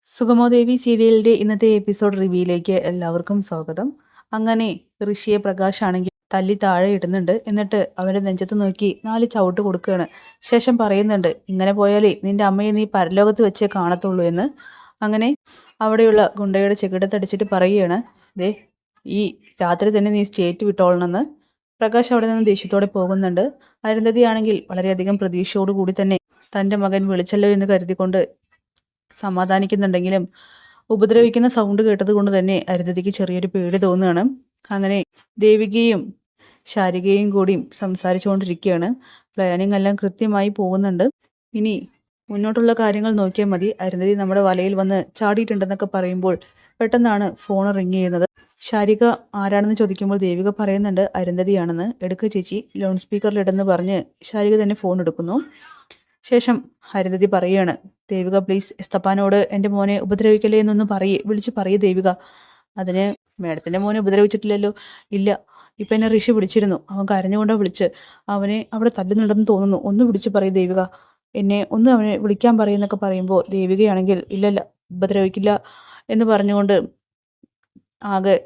സുഗമോദേവി സീരിയലിന്റെ ഇന്നത്തെ എപ്പിസോഡ് റിവ്യൂയിലേക്ക് എല്ലാവർക്കും സ്വാഗതം. അങ്ങനെ ഋഷിയെ പ്രകാശ് ആണെങ്കിൽ തല്ലി താഴെ ഇടുന്നുണ്ട്. എന്നിട്ട് അവരുടെ നെഞ്ചത്ത് നോക്കി 4 ചവിട്ട് കൊടുക്കുകയാണ്. ശേഷം പറയുന്നുണ്ട്, ഇങ്ങനെ പോയാലേ നിന്റെ അമ്മയെ നീ പരലോകത്ത് വെച്ചേ കാണത്തുള്ളൂ എന്ന്. അങ്ങനെ അവിടെയുള്ള ഗുണ്ടയുടെ ചെകിടത്തടിച്ചിട്ട് പറയുകയാണ്, ദേ ഈ രാത്രി തന്നെ നീ സ്റ്റേറ്റ് വിട്ടോളണമെന്ന്. പ്രകാശ് അവിടെ നിന്ന് ദേഷ്യത്തോടെ പോകുന്നുണ്ട്. അരുന്ധതി ആണെങ്കിൽ വളരെയധികം പ്രതീക്ഷയോടുകൂടി തന്നെ തൻ്റെ മകൻ വിളിച്ചല്ലോ എന്ന് കരുതിക്കൊണ്ട് സമാധാനിക്കുന്നുണ്ടെങ്കിലും ഉപദ്രവിക്കുന്ന സൗണ്ട് കേട്ടത് കൊണ്ട് തന്നെ അരുന്ധതിക്ക് ചെറിയൊരു പേടി തോന്നുകയാണ്. അങ്ങനെ ദേവികയും ശാരികയും കൂടിയും സംസാരിച്ചുകൊണ്ടിരിക്കുകയാണ്. പ്ലാനിങ് എല്ലാം കൃത്യമായി പോകുന്നുണ്ട്. ഇനി മുന്നോട്ടുള്ള കാര്യങ്ങൾ നോക്കിയാൽ മതി. അരുന്ധതി നമ്മുടെ വലയിൽ വന്ന് ചാടിയിട്ടുണ്ടെന്നൊക്കെ പറയുമ്പോൾ പെട്ടെന്നാണ് ഫോൺ റിങ് ചെയ്യുന്നത്. ശാരിക ആരാണെന്ന് ചോദിക്കുമ്പോൾ ദേവിക പറയുന്നുണ്ട് അരുന്ധതിയാണെന്ന്. എടുക്ക് ചേച്ചി, ലൗഡ് സ്പീക്കറിലിടെന്ന് പറഞ്ഞ് ശാരിക തന്നെ ഫോൺ എടുക്കുന്നു. ശേഷം അരുന്ധതി പറയുകയാണ്, ദേവിക പ്ലീസ് എസ്തപ്പാനോട് എൻ്റെ മോനെ ഉപദ്രവിക്കല്ലേ എന്നൊന്ന് വിളിച്ച് പറയേ ദേവിക. അതിന് മേഡത്തിൻ്റെ മോനെ ഉപദ്രവിച്ചിട്ടില്ലല്ലോ. ഇല്ല, ഇപ്പം എന്നെ ഋഷി വിളിച്ചിരുന്നു. അവൻ കരഞ്ഞുകൊണ്ടാ വിളിച്ച്. അവനെ അവിടെ തല്ലുന്നുണ്ടെന്ന് തോന്നുന്നു. ഒന്ന് വിളിച്ച് പറയൂ ദേവിക, എന്നെ ഒന്ന് അവനെ വിളിക്കാൻ പറയുന്നൊക്കെ പറയുമ്പോൾ ദേവികയാണെങ്കിൽ ഇല്ലല്ല ഉപദ്രവിക്കില്ല എന്ന് പറഞ്ഞുകൊണ്ട് ആകെ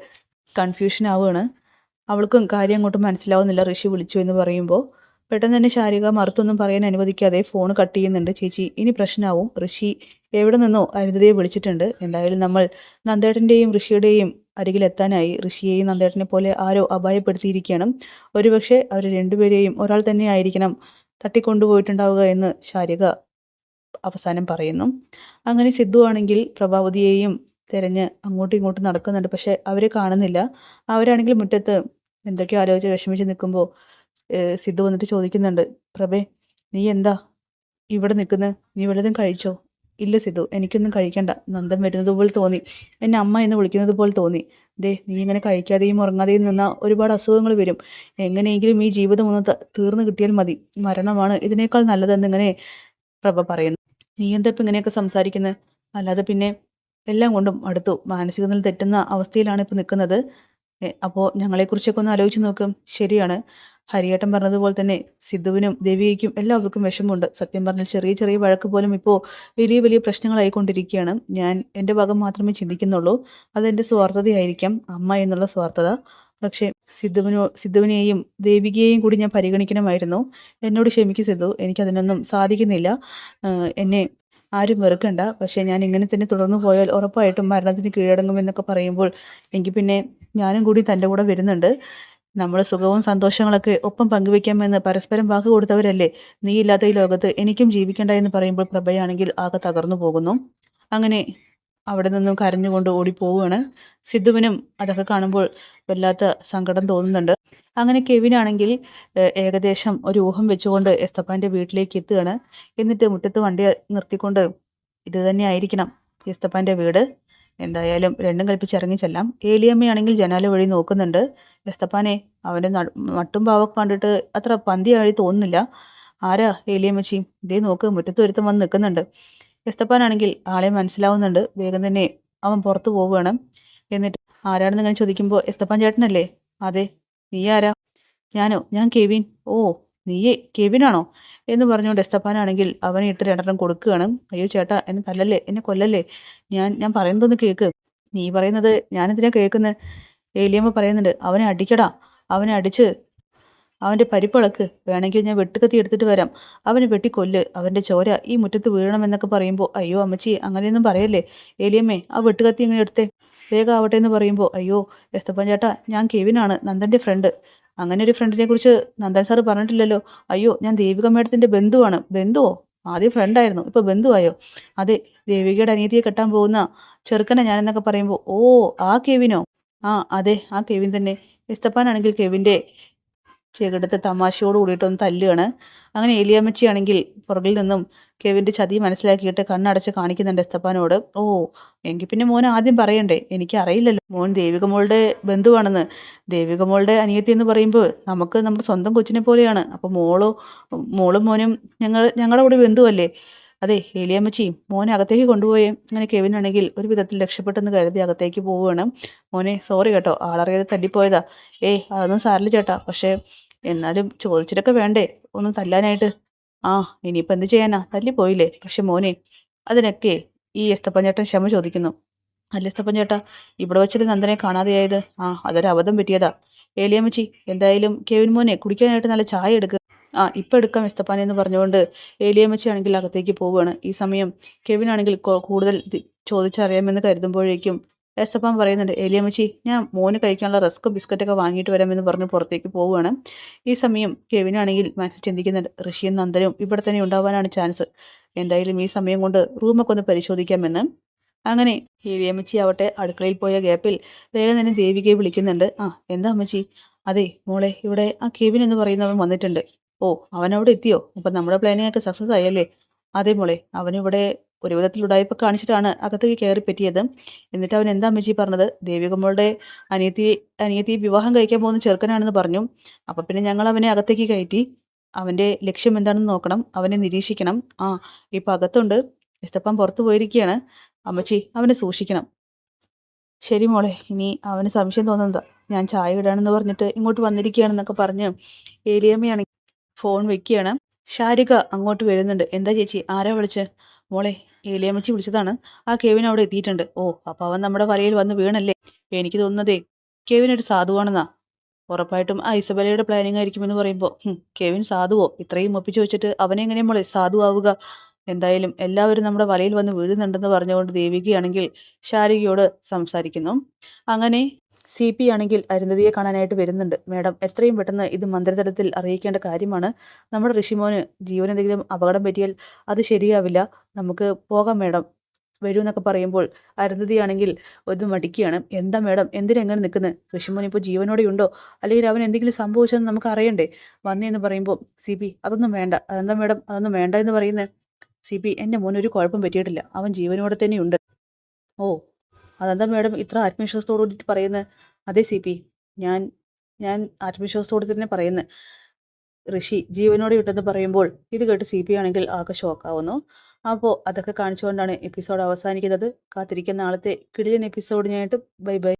കൺഫ്യൂഷൻ ആവുകയാണ്. അവൾക്കും കാര്യം അങ്ങോട്ട് മനസ്സിലാവുന്നില്ല ഋഷി വിളിച്ചു എന്ന് പറയുമ്പോൾ. പെട്ടെന്ന് തന്നെ ശാരിക മറുത്തൊന്നും പറയാൻ അനുവദിക്കാതെ ഫോൺ കട്ട് ചെയ്യുന്നുണ്ട്. ചേച്ചി ഇനി പ്രശ്നമാവും. ഋഷി എവിടെ നിന്നോ അരുന്ധതിയെ വിളിച്ചിട്ടുണ്ട്. എന്തായാലും നമ്മൾ നന്ദേട്ടൻ്റെയും ഋഷിയുടെയും അരികിലെത്താനായി. ഋഷിയെയും നന്ദേട്ടനെ പോലെ ആരോ അപായപ്പെടുത്തിയിരിക്കണം. ഒരുപക്ഷെ അവർ രണ്ടുപേരെയും ഒരാൾ തന്നെ ആയിരിക്കണം തട്ടിക്കൊണ്ടുപോയിട്ടുണ്ടാവുക എന്ന് ശാരിക അവസാനം പറയുന്നു. അങ്ങനെ സിദ്ധു ആണെങ്കിൽ പ്രഭാവതിയെയും തിരഞ്ഞ് അങ്ങോട്ടും ഇങ്ങോട്ടും നടക്കുന്നുണ്ട്. പക്ഷെ അവരെ കാണുന്നില്ല. അവരാണെങ്കിൽ മുറ്റത്ത് എന്തൊക്കെയോ ആലോചിച്ച് വിഷമിച്ച് നിൽക്കുമ്പോൾ സിദ്ധു വന്നിട്ട് ചോദിക്കുന്നുണ്ട്, പ്രഭേ നീ എന്താ ഇവിടെ നിൽക്കുന്നത്? നീ വല്ലതും കഴിച്ചോ? ഇല്ല സിദ്ധു, എനിക്കൊന്നും കഴിക്കണ്ട. നന്ദൻ വരുന്നത് പോലെ തോന്നി. എന്നെ അമ്മ എന്ന് വിളിക്കുന്നത് പോലെ തോന്നി. ദേ നീ ഇങ്ങനെ കഴിക്കാതെയും ഉറങ്ങാതെയും നിന്നാൽ ഒരുപാട് അസുഖങ്ങൾ വരും. എങ്ങനെയെങ്കിലും ഈ ജീവിതം ഒന്ന് തീർന്നു കിട്ടിയാൽ മതി. മരണമാണ് ഇതിനേക്കാൾ നല്ലതെന്നിങ്ങനെ പ്രഭ പറയുന്നു. നീ എന്താ ഇപ്പം ഇങ്ങനെയൊക്കെ സംസാരിക്കുന്നത്? അല്ലാതെ പിന്നെ എല്ലാം കൊണ്ടും അടുത്തു. മാനസിക നില തെറ്റുന്ന അവസ്ഥയിലാണ് ഇപ്പം നിൽക്കുന്നത്. അപ്പോൾ ഞങ്ങളെക്കുറിച്ചൊക്കെ ഒന്ന് ആലോചിച്ച് നോക്കും. ശരിയാണ്, ഹരിയേട്ടൻ പറഞ്ഞതുപോലെ തന്നെ സിദ്ധുവിനും ദേവികയ്ക്കും എല്ലാവർക്കും വിഷമമുണ്ട്. സത്യം പറഞ്ഞാൽ ചെറിയ ചെറിയ വഴക്ക് പോലും ഇപ്പോൾ വലിയ വലിയ പ്രശ്നങ്ങളായിക്കൊണ്ടിരിക്കുകയാണ്. ഞാൻ എൻ്റെ ഭാഗം മാത്രമേ ചിന്തിക്കുന്നുള്ളൂ. അതെൻ്റെ സ്വാർത്ഥതയായിരിക്കാം, അമ്മ എന്നുള്ള സ്വാർത്ഥത. പക്ഷേ സിദ്ധുവിനെയും ദേവികയെയും കൂടി ഞാൻ പരിഗണിക്കണമായിരുന്നു. എന്നോട് ക്ഷമിക്കൂ സിദ്ധു, എനിക്കതിനൊന്നും സാധിക്കുന്നില്ല. എന്നെ ആരും വെറുക്കണ്ട. പക്ഷേ ഞാൻ ഇങ്ങനെ തന്നെ തുടർന്നു പോയാൽ ഉറപ്പായിട്ടും മരണത്തിന് കീഴടങ്ങുമെന്നൊക്കെ പറയുമ്പോൾ എങ്കിൽ പിന്നെ ഞാനും കൂടി തൻ്റെ കൂടെ വരുന്നുണ്ട്. നമ്മൾ സുഖവും സന്തോഷങ്ങളൊക്കെ ഒപ്പം പങ്കുവെക്കാമെന്ന് പരസ്പരം വാക്ക് കൊടുത്തവരല്ലേ. നീ ഇല്ലാത്ത ഈ ലോകത്ത് എനിക്കും ജീവിക്കണ്ട എന്ന് പറയുമ്പോൾ പ്രഭയാണെങ്കിൽ ആകെ തകർന്നു പോകുന്നു. അങ്ങനെ അവിടെ നിന്നും കരഞ്ഞുകൊണ്ട് ഓടിപ്പോവുകയാണ്. സിദ്ധുവിനും അതൊക്കെ കാണുമ്പോൾ വല്ലാത്ത സങ്കടം തോന്നുന്നുണ്ട്. അങ്ങനെ കെവിനാണെങ്കിൽ ഏകദേശം ഒരു ഊഹം വെച്ചുകൊണ്ട് എസ്തപ്പാൻ്റെ വീട്ടിലേക്ക് എത്തുകയാണ്. എന്നിട്ട് മുറ്റത്ത് വണ്ടി നിർത്തിക്കൊണ്ട് ഇത് തന്നെ ആയിരിക്കണം എസ്തപ്പാൻ്റെ വീട്. എന്തായാലും രണ്ടും കൽപ്പിച്ച് ഇറങ്ങി ചെല്ലാം. ഏലിയമ്മയാണെങ്കിൽ ജനാല വഴി നോക്കുന്നുണ്ട്. എസ്തപ്പാനെ അവൻ്റെ മട്ടും പാവൊക്കെ കണ്ടിട്ട് അത്ര പന്തിയായി തോന്നുന്നില്ല. ആരാ ഏലിയമ്മച്ചി? ഇതേ നോക്ക്, മുറ്റത്ത് ഒരുത്തം വന്ന് നിൽക്കുന്നുണ്ട്. എസ്തപ്പാനാണെങ്കിൽ ആളെ മനസ്സിലാവുന്നുണ്ട്. വേഗം തന്നെ അവൻ പുറത്തു പോവുകയാണ്. എന്നിട്ട് ആരാണെന്ന് ഇങ്ങനെ ചോദിക്കുമ്പോൾ എസ്തപ്പാൻ ചേട്ടനല്ലേ? അതെ. നീ ആരാ? ഞാനോ? ഞാൻ കെവിൻ. ഓ, നീയേ കെവിനാണോ എന്ന് പറഞ്ഞുകൊണ്ട് എസ്തപ്പാനാണെങ്കിൽ അവനെ ഇട്ട് രണ്ടെണ്ണം കൊടുക്കുകയാണ്. അയ്യോ ചേട്ടാ, എന്നെ തല്ലല്ലേ, എന്നെ കൊല്ലല്ലേ. ഞാൻ പറയുന്നതൊന്ന് കേൾക്ക്. നീ പറയുന്നത് ഞാനെന്തിനാ കേൾക്കുന്നത്? ഏലിയമ്മ പറയുന്നുണ്ട്, അവനെ അടിക്കടാ. അവനെ അടിച്ച് അവൻ്റെ പരിപ്പിളക്ക്. വേണമെങ്കിൽ ഞാൻ വെട്ടുകത്തി എടുത്തിട്ട് വരാം. അവനെ വെട്ടിക്കൊല്ല്. അവൻ്റെ ചോര ഈ മുറ്റത്ത് വീഴണമെന്നൊക്കെ പറയുമ്പോൾ അയ്യോ അമ്മച്ചി അങ്ങനെയൊന്നും പറയല്ലേ. ഏലിയമ്മേ, ആ വെട്ടുകത്തി ഇങ്ങനെ എടുത്തേ, വേഗം ആവട്ടെ എന്ന് പറയുമ്പോൾ അയ്യോ എസ്തപ്പൻ ചേട്ടാ, ഞാൻ കെവിനാണ്, നന്ദൻ്റെ ഫ്രണ്ട്. അങ്ങനെ ഒരു ഫ്രണ്ടിനെ കുറിച്ച് നന്ദൻ സാറ് പറഞ്ഞിട്ടില്ലല്ലോ. അയ്യോ, ഞാൻ ദേവിക മേഡത്തിൻ്റെ ബന്ധുവാണ്. ബന്ധുവോ? ആദ്യം ഫ്രണ്ടായിരുന്നു, ഇപ്പോൾ ബന്ധുവായോ? അതെ, ദേവികയുടെ അനിയത്തിയെ കെട്ടാൻ പോകുന്ന ചെറുക്കനെ ഞാനെന്നൊക്കെ പറയുമ്പോൾ ഓ, ആ കെവിനോ? ആ അതെ, ആ കെവിൻ തന്നെ. എസ്തപ്പാനാണെങ്കിൽ കെവിൻ്റെ ചെകിടത്ത് തമാശയോട് കൂടിയിട്ടൊന്ന് തല്ലുകയാണ്. അങ്ങനെ ഏലിയാമ്മച്ചിയാണെങ്കിൽ പുറകിൽ നിന്നും കെവിൻ്റെ ചതി മനസ്സിലാക്കിയിട്ട് കണ്ണടച്ച് കാണിക്കുന്നുണ്ട് എസ്തപ്പാനോട്. ഓ, എങ്കിൽ പിന്നെ മോൻ ആദ്യം പറയണ്ടേ? എനിക്ക് അറിയില്ലല്ലോ മോൻ ദേവിക മോളുടെ ബന്ധുവാണെന്ന്. ദേവിക മോളുടെ അനിയത്തി എന്ന് പറയുമ്പോൾ നമുക്ക് നമ്മുടെ സ്വന്തം കൊച്ചിനെ പോലെയാണ്. അപ്പോൾ മോളും മോനും ഞങ്ങളുടെ കൂടെ ബന്ധുവല്ലേ? അതെ ഏലിയാമ്മച്ചി, മോനെ അകത്തേക്ക് കൊണ്ടുപോയേ. അങ്ങനെ കെവിനാണെങ്കിൽ ഒരു വിധത്തിൽ രക്ഷപ്പെട്ടെന്ന് കരുതി അകത്തേക്ക് പോവുകയാണ്. മോനെ സോറി കേട്ടോ, ആളറിയാതെ തല്ലിപ്പോയതാ. ഏയ് അതൊന്നും സാരില്ല ചേട്ടാ. പക്ഷേ എന്നാലും ചോദിച്ചിട്ടൊക്കെ വേണ്ടേ ഒന്ന് തല്ലാനായിട്ട്? ആ, ഇനിയിപ്പോൾ എന്ത് ചെയ്യാനാ, തല്ലിപ്പോയില്ലേ. പക്ഷെ മോനെ, അതിനൊക്കെ ഈ എസ്തപ്പൻ ചേട്ടൻ ക്ഷമ ചോദിക്കുന്നു. അല്ല എസ്തപ്പൻ ചേട്ടാ, ഇവിടെ വെച്ചിട്ട് നന്ദനെ കാണാതെയായത് അതൊരു അബദ്ധം പറ്റിയതാ. ഏലിയമ്മച്ചി, എന്തായാലും കെവിൻ മോനെ കുടിക്കാനായിട്ട് നല്ല ചായ എടുക്കുക. ഇപ്പം എടുക്കാം എസ്തപ്പാനെ എന്ന് പറഞ്ഞുകൊണ്ട് ഏലിയമ്മച്ചി ആണെങ്കിൽ അകത്തേക്ക് പോവുകയാണ്. ഈ സമയം കെവിൻ ആണെങ്കിൽ കൂടുതൽ ചോദിച്ചറിയാമെന്ന് കരുതുമ്പോഴേക്കും എസ്തപ്പാൻ പറയുന്നുണ്ട്, ഏലിയമ്മച്ചി ഞാൻ മോന് കഴിക്കാനുള്ള റസ്ക് ബിസ്ക്കറ്റൊക്കെ വാങ്ങിയിട്ട് വരാമെന്ന് പറഞ്ഞ് പുറത്തേക്ക് പോവുകയാണ്. ഈ സമയം കെവിനാണെങ്കിൽ മനസ്സിൽ ചിന്തിക്കുന്നുണ്ട്, ഋഷിയും നന്ദനും ഇവിടെ തന്നെ ഉണ്ടാവാനാണ് ചാൻസ്. എന്തായാലും ഈ സമയം കൊണ്ട് റൂമൊക്കെ ഒന്ന് പരിശോധിക്കാമെന്ന്. അങ്ങനെ ഏലിയമ്മച്ചി ആവട്ടെ അടുക്കളയിൽ പോയ ഗ്യാപ്പിൽ വേഗം തന്നെ ദേവികയെ വിളിക്കുന്നുണ്ട്. എന്താ അമ്മച്ചി? അതെ മോളെ, ഇവിടെ ആ കെവിൻ എന്ന് പറയുന്നവൻ വന്നിട്ടുണ്ട്. ഓ, അവനവിടെ എത്തിയോ? അപ്പം നമ്മുടെ പ്ലാനിങ് ഒക്കെ സക്സസ് ആയല്ലേ? അതെ മോളെ, അവനിവിടെ ഒരു വിധത്തിൽ ഉടായ്പ കാണിച്ചിട്ടാണ് അകത്തേക്ക് കയറി പറ്റിയത്. എന്നിട്ട് അവൻ എന്താ അമ്മച്ചി പറഞ്ഞത്? ദേവികമ്മളുടെ അനിയത്തി വിവാഹം കഴിക്കാൻ പോകുന്ന ചെറുക്കനാണെന്ന് പറഞ്ഞു. അപ്പം പിന്നെ ഞങ്ങൾ അവനെ അകത്തേക്ക് കയറ്റി. അവൻ്റെ ലക്ഷ്യം എന്താണെന്ന് നോക്കണം, അവനെ നിരീക്ഷിക്കണം. ഇപ്പം അകത്തുണ്ട്, ഇസ്തപ്പാൻ പുറത്തു പോയിരിക്കുകയാണ്. അമ്മച്ചി അവനെ സൂക്ഷിക്കണം. ശരി മോളെ, ഇനി അവന് സംശയം തോന്നുന്നതാ, ഞാൻ ചായ ഇടാണെന്ന് പറഞ്ഞിട്ട് ഇങ്ങോട്ട് വന്നിരിക്കുകയാണെന്നൊക്കെ പറഞ്ഞ് ഏലിയമ്മയാണെങ്കിൽ ഫോൺ വെക്കുകയാണ്. ശാരിക അങ്ങോട്ട് വരുന്നുണ്ട്. എന്താ ചേച്ചി, ആരാ വിളിച്ച്? മോളെ, ഏലിയമ്മച്ചി വിളിച്ചതാണ്. ആ കെവിൻ അവിടെ എത്തിയിട്ടുണ്ട്. ഓ, അപ്പോൾ അവൻ നമ്മുടെ വലയിൽ വന്ന് വീണല്ലേ? എനിക്ക് തോന്നുന്നതേ കെവിൻ ഒരു സാധുവാണെന്നാ. ഉറപ്പായിട്ടും ആ ഇസബലയുടെ പ്ലാനിങ് ആയിരിക്കുമെന്ന് പറയുമ്പോൾ കെവിൻ സാധുവോ? ഇത്രയും ഒപ്പിച്ചു വെച്ചിട്ട് അവനെങ്ങനെയാ മോളെ സാധുവാവുക? എന്തായാലും എല്ലാവരും നമ്മുടെ വലയിൽ വന്ന് വീഴുന്നുണ്ടെന്ന് പറഞ്ഞുകൊണ്ട് ദേവികയാണെങ്കിൽ ശാരികയോട് സംസാരിക്കുന്നു. അങ്ങനെ CP ആണെങ്കിൽ അരുന്ധതിയെ കാണാനായിട്ട് വരുന്നുണ്ട്. മാഡം, എത്രയും പെട്ടെന്ന് ഇത് മന്ത്രിതലത്തിൽ അറിയിക്കേണ്ട കാര്യമാണ്. നമ്മുടെ ഋഷിമോന് ജീവനെന്തെങ്കിലും അപകടം പറ്റിയാൽ അത് ശരിയാവില്ല. നമുക്ക് പോകാം മാഡം, വരൂ എന്നൊക്കെ പറയുമ്പോൾ അരുന്ധതിയാണെങ്കിൽ ഒരു മടിക്കുകയാണ്. എന്താ മാഡം, എന്തിനെങ്ങനെ നിൽക്കുന്നത്? ഋഷിമോൻ ഇപ്പോൾ ജീവനോടെ ഉണ്ടോ, അല്ലെങ്കിൽ അവൻ എന്തെങ്കിലും സംഭവിച്ചതെന്ന് നമുക്ക് അറിയണ്ടേ? വന്നേന്ന് പറയുമ്പോൾ CP അതൊന്നും വേണ്ട. അതെന്താ മാഡം അതൊന്നും വേണ്ട എന്ന് പറയുന്നത്? CP, എൻ്റെ മോൻ ഒരു കുഴപ്പം പറ്റിയിട്ടില്ല, അവൻ ജീവനോടെ തന്നെയുണ്ട്. ഓ, അതെന്താ മാഡം ഇത്ര ആത്മവിശ്വാസത്തോടു കൂടിയിട്ട് പറയുന്നത്? അതെ CP, ഞാൻ ഞാൻ ആത്മവിശ്വാസത്തോടെ തന്നെ പറയുന്നത്. ഋഷി ജീവനോടെ ഉണ്ടെന്ന് പറയുമ്പോൾ ഇത് കേട്ട് CP ആണെങ്കിൽ ആകെ ഷോക്കാവുന്നു. അപ്പോൾ അതൊക്കെ കാണിച്ചുകൊണ്ടാണ് എപ്പിസോഡ് അവസാനിക്കുന്നത്. കാത്തിരിക്കുന്ന നാളത്തെ കിടിലൻ എപ്പിസോഡിനായിട്ട് ബൈ ബൈ.